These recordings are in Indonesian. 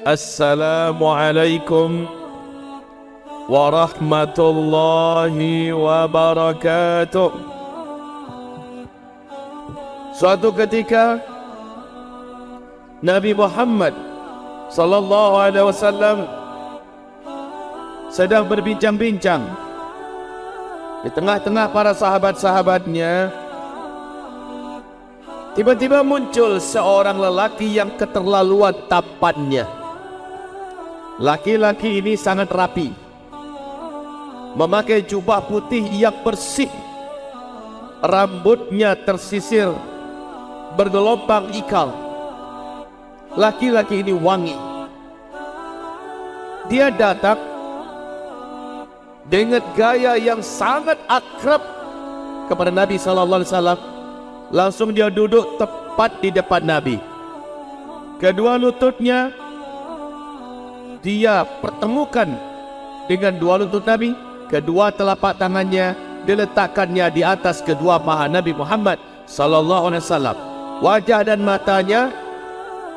Assalamualaikum warahmatullahi wabarakatuh. Suatu ketika Nabi Muhammad sallallahu alaihi wasallam sedang berbincang-bincang di tengah-tengah para sahabat-sahabatnya. Tiba-tiba muncul seorang lelaki yang keterlaluan tampannya. Laki-laki ini sangat rapi, memakai jubah putih yang bersih, rambutnya tersisir bergelombang ikal. Laki-laki ini wangi. Dia datang dengan gaya yang sangat akrab kepada Nabi sallallahu alaihi wasallam. Langsung dia duduk tepat di depan Nabi. Kedua lututnya dia pertemukan dengan dua lutut Nabi. Kedua telapak tangannya diletakkannya di atas kedua paha Nabi Muhammad sallallahu alaihi wasallam. Wajah dan matanya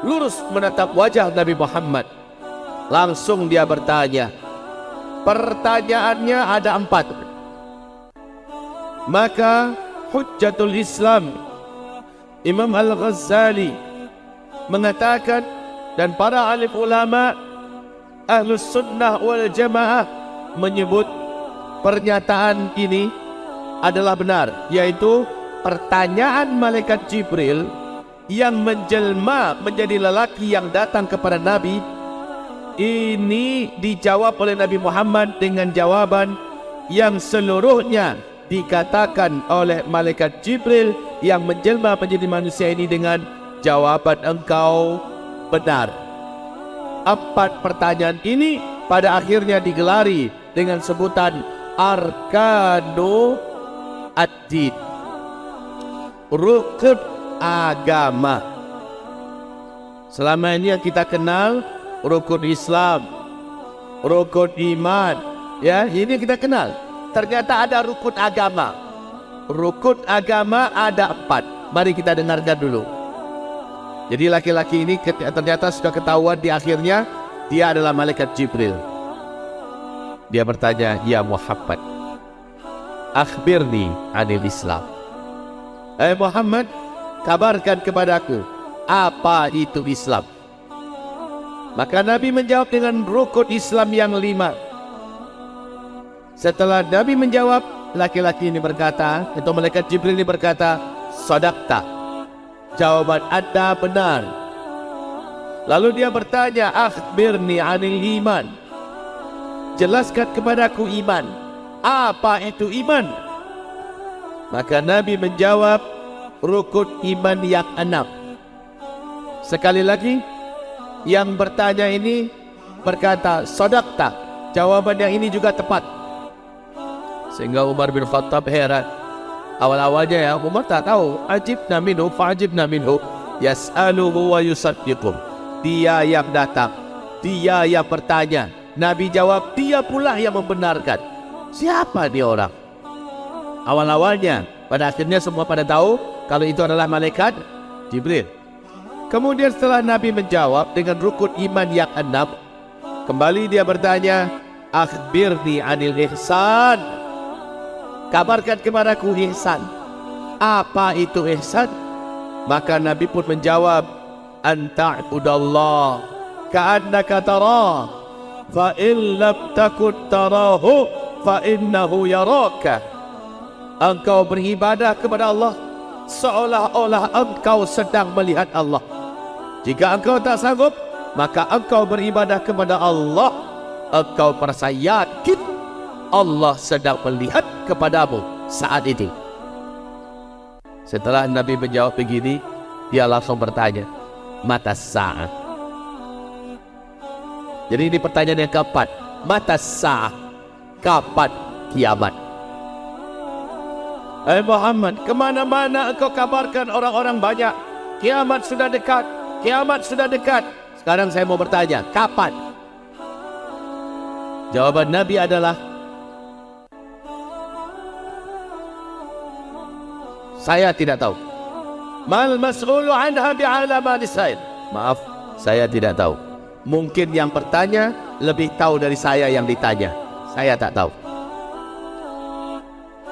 lurus menatap wajah Nabi Muhammad. Langsung dia bertanya. Pertanyaannya ada 4. Maka Hujjatul Islam Imam Al-Ghazali mengatakan, dan para alim ulama Ahlus Sunnah wal Jamaah menyebut pernyataan ini adalah benar, yaitu pertanyaan malaikat Jibril yang menjelma menjadi lelaki yang datang kepada Nabi ini dijawab oleh Nabi Muhammad dengan jawaban yang seluruhnya dikatakan oleh malaikat Jibril yang menjelma menjadi manusia ini dengan jawaban engkau benar. 4 pertanyaan ini pada akhirnya digelari dengan sebutan Arkanu Ad-Din, rukun agama. Selama ini yang kita kenal rukun Islam, rukun iman, ya, ini kita kenal. Ternyata ada rukun agama. Rukun agama ada 4. Mari kita dengarkan dulu. Jadi laki-laki ini ternyata sudah ketahuan di akhirnya dia adalah malaikat Jibril. Dia bertanya, ya Muhammad, akhbirni anil Islam. Muhammad, kabarkan kepadaku apa itu Islam. Maka Nabi menjawab dengan rukun Islam yang 5. Setelah Nabi menjawab, laki-laki ini berkata, itu malaikat Jibril ini berkata, sadaqta, jawaban Anda benar. Lalu dia bertanya, akhbirni anil iman, jelaskan kepadaku iman. Apa itu iman? Maka Nabi menjawab, rukun iman yang 6. Sekali lagi, yang bertanya ini berkata, sadaqta, jawaban yang ini juga tepat. Sehingga Umar bin Khattab heran. Awal-awalnya ya Umar tak tahu. Ajibna minhu fa'ajibna minhu yas'aluhu wa yusaddiqum. Dia yang datang, dia yang bertanya, Nabi jawab, dia pula yang membenarkan. Siapa dia orang? Awal-awalnya, pada akhirnya semua pada tahu kalau itu adalah malaikat Jibril. Kemudian setelah Nabi menjawab dengan rukun iman yang 6, kembali dia bertanya, akhbirni anil ihsan, kabarkan kepadaku ihsan. Apa itu ihsan? Maka Nabi pun menjawab, anta'budallah ka'annaka tarah, fa in lam takun tarahu fa innahu yaraka. Engkau beribadah kepada Allah seolah-olah engkau sedang melihat Allah. Jika engkau tak sanggup, maka engkau beribadah kepada Allah, engkau merasa yakin Allah sedang melihat kepadamu saat ini. Setelah Nabi menjawab begini, dia langsung bertanya, mata sa'ah. Jadi ini pertanyaan yang keempat, mata sa'ah, kapan kiamat? Muhammad, kemana-mana engkau kabarkan orang-orang banyak, kiamat sudah dekat, kiamat sudah dekat. Sekarang saya mau bertanya, kapan? Jawaban Nabi adalah, saya tidak tahu. Mal mas'ulu anha bi'alama lisail. Maaf, saya tidak tahu. Mungkin yang bertanya lebih tahu dari saya yang ditanya. Saya tak tahu.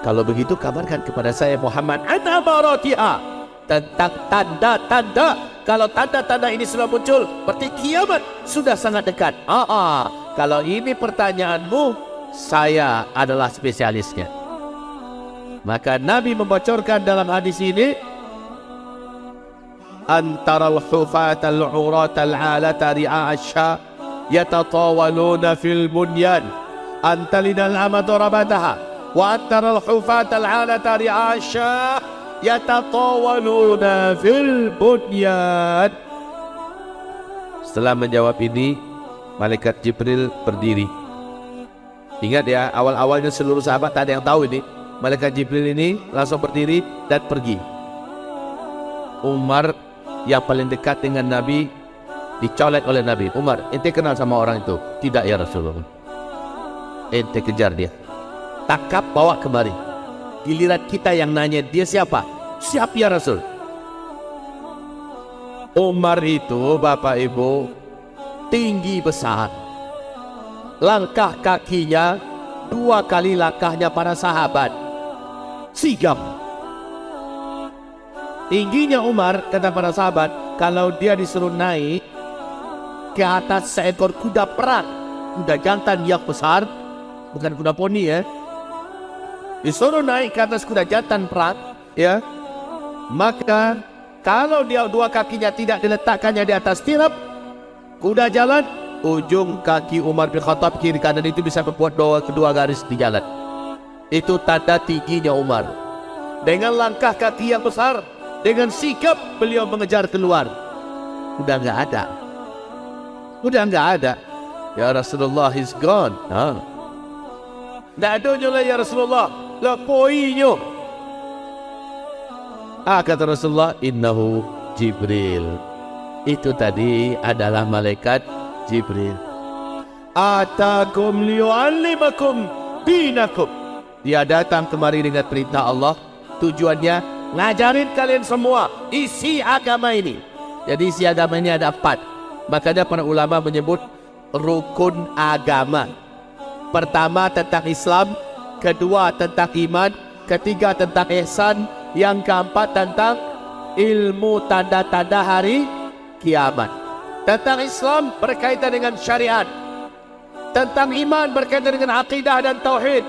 Kalau begitu kabarkan kepada saya Muhammad ana maratiha, tentang tanda-tanda. Kalau tanda-tanda ini sudah muncul, berarti kiamat sudah sangat dekat. Kalau ini pertanyaanmu, saya adalah spesialisnya. Maka Nabi membocorkan dalam hadis ini, antara al-hufat al-urat al-alata ri'a asya yatatawaluna fil bunyan antalina al-amatu rabataha wa antara al-hufat al-alata ri'a asya yatatawaluna fil bunyan. Setelah menjawab ini, malaikat Jibril berdiri. Ingat ya, awal-awalnya seluruh sahabat tak ada yang tahu ini. Malaikat Jibril ini langsung berdiri dan pergi. Umar yang paling dekat dengan Nabi dicolek oleh Nabi. Umar, ente kenal sama orang itu? Tidak ya Rasulullah. Ente kejar dia, tangkap, bawa kemari. Giliran kita yang nanya dia siapa? Siap ya Rasul. Umar itu Bapak Ibu tinggi besar. Langkah kakinya 2 kali langkahnya para sahabat. Sigap. Tingginya Umar, kata para sahabat, kalau dia disuruh naik ke atas seekor kuda perang, kuda jantan yang besar, bukan kuda poni ya, disuruh naik ke atas kuda jantan perang ya, maka kalau dia 2 kakinya tidak diletakkannya di atas tirap, kuda jalan, ujung kaki Umar bin Khattab kiri kanan itu bisa membuat kedua garis di jalan. Itu tanda tingginya Umar. Dengan langkah kaki yang besar, dengan sikap beliau mengejar keluar. Udah nggak ada. Udah nggak ada. Ya Rasulullah, he's gone. Nggak ada lah ya Rasulullah. Lah poinyo. Kata Rasulullah, innahu Jibril. Itu tadi adalah malaikat Jibril. Atakum liyu'allimakum dinakum. Dia datang kemari dengan perintah Allah. Tujuannya ngajarin kalian semua isi agama ini. Jadi isi agama ini ada 4. Makanya para ulama menyebut rukun agama. Pertama tentang Islam, kedua tentang iman, ketiga tentang ihsan, yang keempat tentang ilmu tanda-tanda hari kiamat. Tentang Islam berkaitan dengan syariat, tentang iman berkaitan dengan akidah dan tauhid,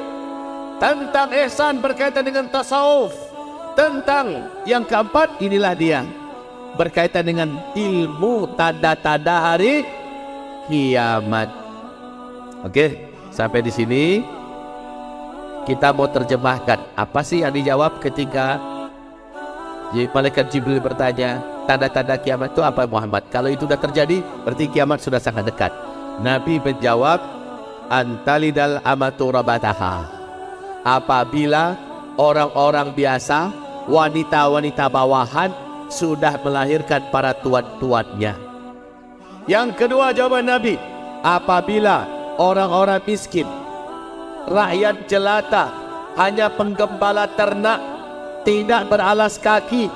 tentang ihsan berkaitan dengan tasawuf, tentang yang keempat inilah dia berkaitan dengan ilmu tanda-tanda hari kiamat. Oke, sampai di sini kita mau terjemahkan apa sih yang dijawab ketika malaikat Jibril bertanya, tanda-tanda kiamat itu apa Muhammad? Kalau itu sudah terjadi, berarti kiamat sudah sangat dekat. Nabi menjawab, antalidal amatu rabataha. Apabila orang-orang biasa, wanita-wanita bawahan sudah melahirkan para tuan-tuannya. Yang kedua jawaban Nabi, apabila orang-orang miskin, rakyat jelata, hanya penggembala ternak, tidak beralas kaki,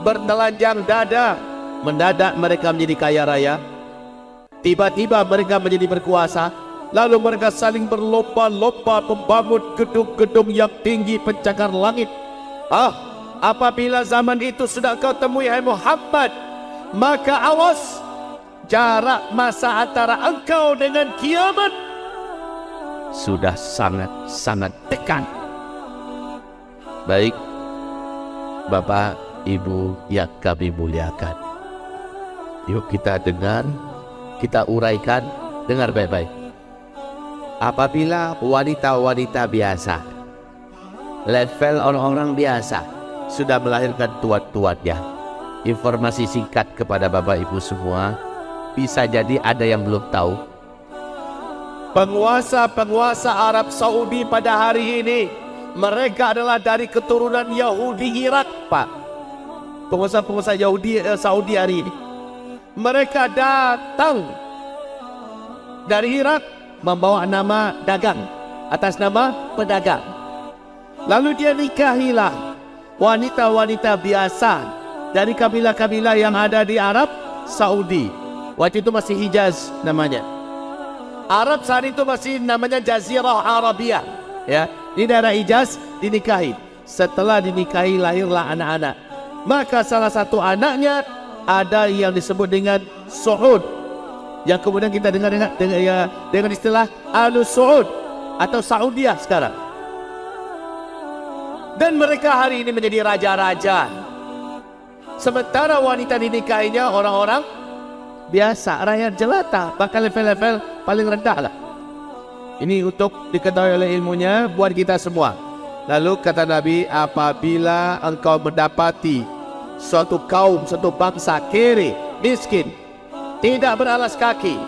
bertelanjang dada, mendadak mereka menjadi kaya raya. Tiba-tiba mereka menjadi berkuasa, lalu mereka saling berlomba-lomba membangun gedung-gedung yang tinggi pencakar langit. Apabila zaman itu sudah kau temui hai Muhammad, maka awas, jarak masa antara engkau dengan kiamat sudah sangat-sangat dekat. Baik Bapak Ibu yang kami muliakan, yuk kita dengar, kita uraikan, dengar baik-baik. Apabila wanita-wanita biasa, level orang-orang biasa sudah melahirkan tuan-tuannya, informasi singkat kepada Bapak Ibu semua, bisa jadi ada yang belum tahu. Penguasa-penguasa Arab Saudi pada hari ini, mereka adalah dari keturunan Yahudi Irak, Pak. Penguasa-penguasa Yahudi Saudi hari ini, mereka datang dari Irak membawa nama dagang, atas nama pedagang. Lalu dia nikahilah wanita-wanita biasa dari kabilah-kabilah yang ada di Arab Saudi. Waktu itu masih Hijaz namanya. Arab saat itu masih namanya Jazirah Arabia. Ya, di daerah Hijaz dinikahi. Setelah dinikahi lahirlah anak-anak. Maka salah satu anaknya ada yang disebut dengan Su'ud, yang kemudian kita dengar dengan istilah Alu Su'ud atau Saudiyah sekarang. Dan mereka hari ini menjadi raja-raja. Sementara wanita dinikahinya orang-orang biasa, rakyat jelata, bahkan level-level paling rendah lah. Ini untuk diketahui oleh ilmunya buat kita semua. Lalu kata Nabi, apabila engkau mendapati suatu kaum, suatu bangsa kere, miskin, tidak beralas kaki,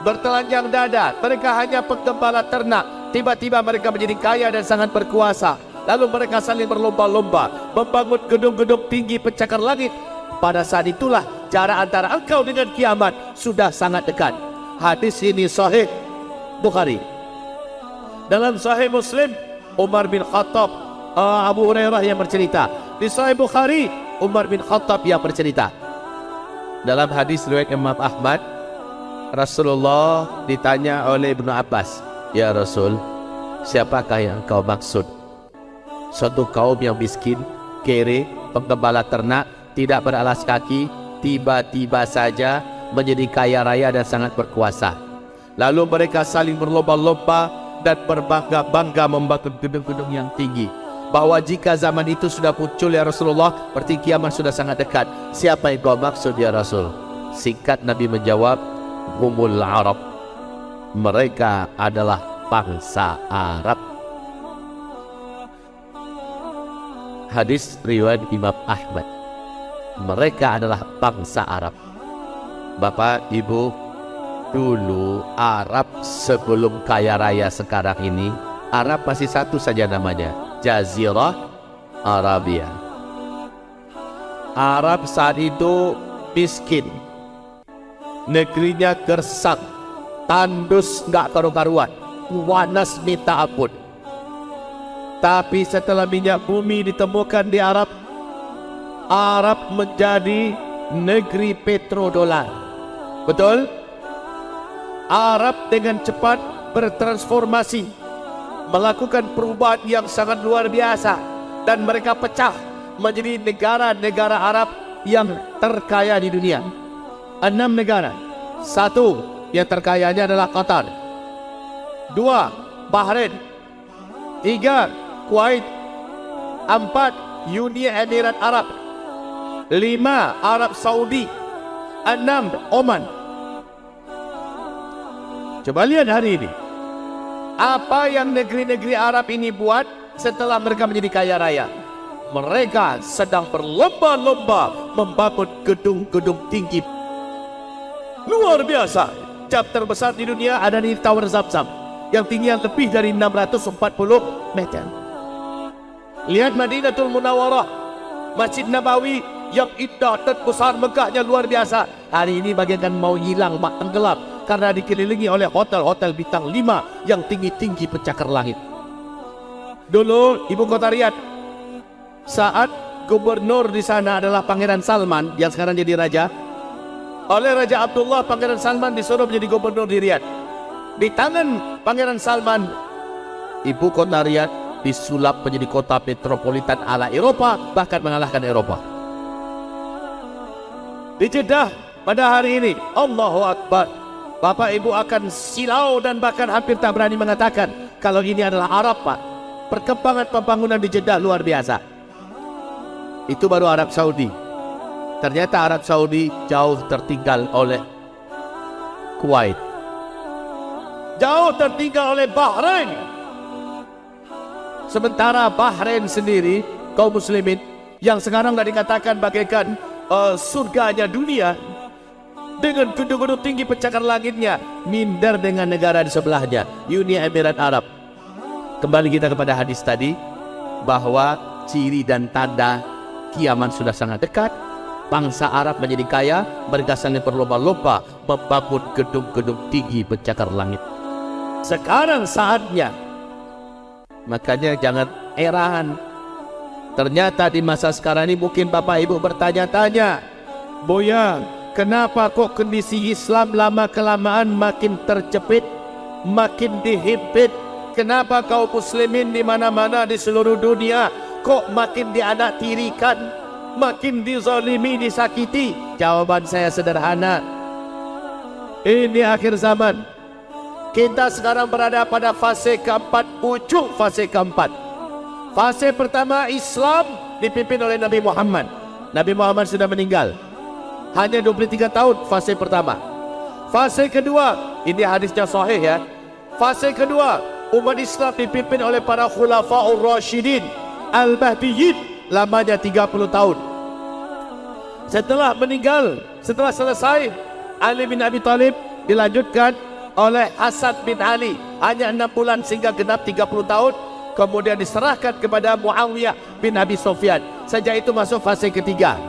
bertelanjang dada, mereka hanya penggembala ternak, tiba-tiba mereka menjadi kaya dan sangat berkuasa. Lalu mereka saling berlomba-lomba membangun gedung-gedung tinggi pencakar langit. Pada saat itulah jarak antara engkau dengan kiamat sudah sangat dekat. Hadis ini sahih Bukhari. Dalam sahih Muslim, Umar bin Khattab, Abu Hurairah yang bercerita. Di sahih Bukhari, Umar bin Khattab yang bercerita. Dalam hadis riwayat Imam Ahmad, Rasulullah ditanya oleh Ibnu Abbas, ya Rasul, siapakah yang engkau maksud? Suatu kaum yang miskin, kere, penggembala ternak, tidak beralas kaki, tiba-tiba saja menjadi kaya raya dan sangat berkuasa. Lalu mereka saling berlomba-lomba dan berbangga-bangga membangun gedung-gedung yang tinggi. Bahwa jika zaman itu sudah muncul ya Rasulullah, berarti kiamat sudah sangat dekat. Siapa yang kau maksud ya Rasul? Singkat Nabi menjawab, humul Arab. Mereka adalah bangsa Arab. Hadis riwayat Imam Ahmad. Mereka adalah bangsa Arab. Bapak, Ibu, dulu Arab sebelum kaya raya sekarang ini, Arab masih satu saja namanya, Jazirah Arabia. Arab saat itu miskin, negerinya gersang, tandus nggak karu-karuan, panas minta ampun. Tapi setelah minyak bumi ditemukan di Arab, Arab menjadi negeri petrodolar. Betul? Arab dengan cepat bertransformasi, melakukan perubahan yang sangat luar biasa, dan mereka pecah menjadi negara-negara Arab yang terkaya di dunia. 6 negara. 1 yang terkayanya adalah Qatar. 2 Bahrain. 3 Kuwait. 4 Uni Emirat Arab. 5 Arab Saudi. 6 Oman. Coba lihat hari ini, apa yang negeri-negeri Arab ini buat setelah mereka menjadi kaya raya. Mereka sedang berlomba-lomba membangun gedung-gedung tinggi luar biasa. Cap terbesar di dunia ada di Tower Zamzam yang tingginya lebih dari 640 meter. Lihat Madinatul Munawwarah, Masjid Nabawi yang indah dan besar megahnya luar biasa. Hari ini bagaikan mau hilang, mak tenggelam, karena dikelilingi oleh hotel-hotel bintang 5 yang tinggi-tinggi pencakar langit. Dulu ibu kota Riyadh, saat gubernur di sana adalah Pangeran Salman yang sekarang jadi raja. Oleh Raja Abdullah, Pangeran Salman disuruh menjadi gubernur di Riyadh. Di tangan Pangeran Salman, ibu kota Riyadh disulap menjadi kota metropolitan ala Eropa, bahkan mengalahkan Eropa. Di Jeddah pada hari ini, Allahu Akbar, Bapak Ibu akan silau dan bahkan hampir tak berani mengatakan kalau ini adalah Arab, Pak. Perkembangan pembangunan di Jeddah luar biasa. Itu baru Arab Saudi. Ternyata Arab Saudi jauh tertinggal oleh Kuwait, jauh tertinggal oleh Bahrain. Sementara Bahrain sendiri, kaum muslimin yang sekarang gak dikatakan bagaikan surganya dunia, dengan gedung-gedung tinggi pencakar langitnya, minder dengan negara di sebelahnya, Uni Emirat Arab. Kembali kita kepada hadis tadi, bahwa ciri dan tanda kiamat sudah sangat dekat. Bangsa Arab menjadi kaya, mereka saling berlomba-lomba membangun gedung-gedung tinggi pencakar langit. Sekarang saatnya, makanya jangan heran. Ternyata di masa sekarang ini mungkin Bapak Ibu bertanya-tanya, Boya, kenapa kok kondisi Islam lama-kelamaan makin terjepit, makin dihimpit? Kenapa kaum muslimin di mana-mana di seluruh dunia kok makin dianaktirikan, makin dizalimi, disakiti? Jawaban saya sederhana. Ini akhir zaman. Kita sekarang berada pada fase keempat, ujung fase keempat. Fase pertama, Islam dipimpin oleh Nabi Muhammad. Nabi Muhammad sudah meninggal. Hanya 23 tahun fase pertama. Fase kedua, ini hadisnya sahih ya. Fase kedua, umat Islam dipimpin oleh para khulafaur rasyidin al-mahdiyyin, lamanya 30 tahun. Setelah meninggal, setelah selesai, Ali bin Abi Thalib dilanjutkan oleh Hasan bin Ali, hanya 6 bulan sehingga genap 30 tahun. Kemudian diserahkan kepada Muawiyah bin Abi Sufyan. Sejak itu masuk fase ketiga,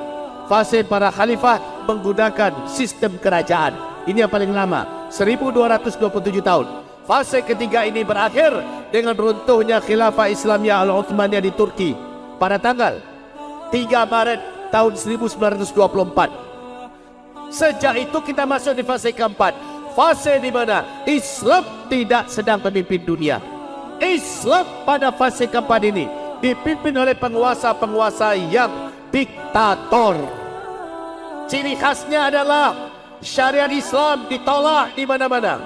fase para khalifah menggunakan sistem kerajaan. Ini yang paling lama, 1227 tahun. Fase ketiga ini berakhir dengan runtuhnya khilafah Islamiyah Al-Uthmaniyah di Turki pada tanggal 3 Maret tahun 1924. Sejak itu kita masuk di fase keempat, fase di mana Islam tidak sedang memimpin dunia. Islam pada fase keempat ini dipimpin oleh penguasa-penguasa yang diktator. Ciri khasnya adalah syariat Islam ditolak di mana-mana.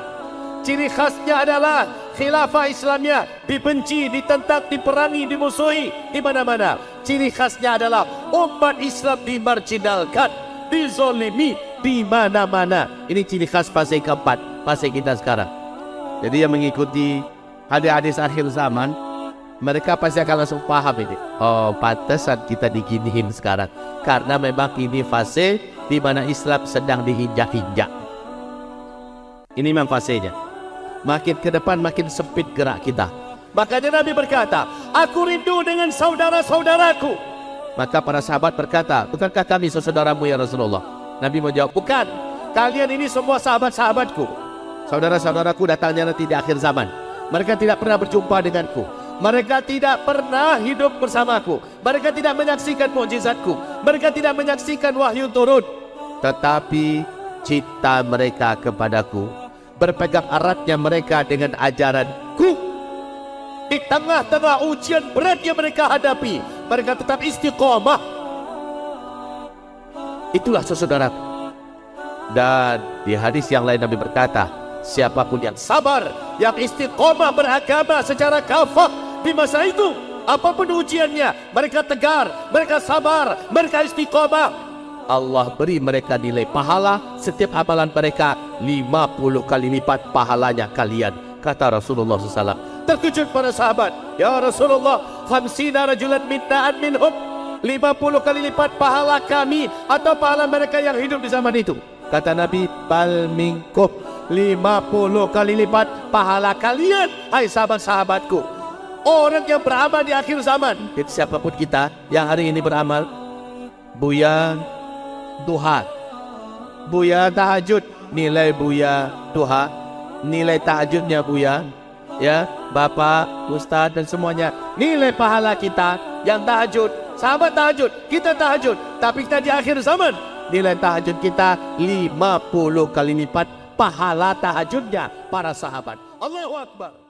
Ciri khasnya adalah khilafah Islamnya dibenci, ditentang, diperangi, dimusuhi di mana-mana. Ciri khasnya adalah umat Islam dimarginalkan, dizolimi di mana-mana. Ini ciri khas fase keempat, fase kita sekarang. Jadi yang mengikuti hadis-hadis akhir zaman, mereka pasti akan langsung paham ini. Oh, pantesan kita diginiin sekarang, karena memang ini fase di mana Islam sedang diinjak-injak. Ini memang fasenya. Makin ke depan makin sempit gerak kita. Makanya Nabi berkata, aku rindu dengan saudara-saudaraku. Maka para sahabat berkata, bukankah kami saudaramu ya Rasulullah? Nabi menjawab, bukan, kalian ini semua sahabat-sahabatku. Saudara-saudaraku datangnya nanti di akhir zaman. Mereka tidak pernah berjumpa denganku. Mereka tidak pernah hidup bersamaku. Mereka tidak menyaksikan mukjizatku. Mereka tidak menyaksikan wahyu turun. Tetapi cinta mereka kepadaku, berpegang eratnya mereka dengan ajaranku. Di tengah-tengah ujian berat yang mereka hadapi, mereka tetap istiqomah. Itulah saudaraku. Dan di hadis yang lain Nabi berkata, siapapun yang sabar, yang istiqomah beragama secara kafah di masa itu, apapun ujiannya, mereka tegar, mereka sabar, mereka istiqomah, Allah beri mereka nilai pahala setiap amalan mereka 50 kali lipat pahalanya kalian, kata Rasulullah SAW. Terkejut para sahabat, ya Rasulullah, 50 rajulan minna'an minhum, 50 kali lipat pahala kami atau pahala mereka yang hidup di zaman itu. Kata Nabi, bal minkum, 50 kali lipat pahala kalian, hai sahabat-sahabatku. Orang yang beramal di akhir zaman, siapapun kita yang hari ini beramal, Buya duha, Buya tahajud, nilai Buya duha, nilai tahajudnya Buya, ya Bapak, Ustaz dan semuanya, nilai pahala kita yang tahajud, sahabat tahajud, kita tahajud, tapi kita di akhir zaman, nilai tahajud kita 50 kali lipat pahala tahajudnya para sahabat. Allahu Akbar.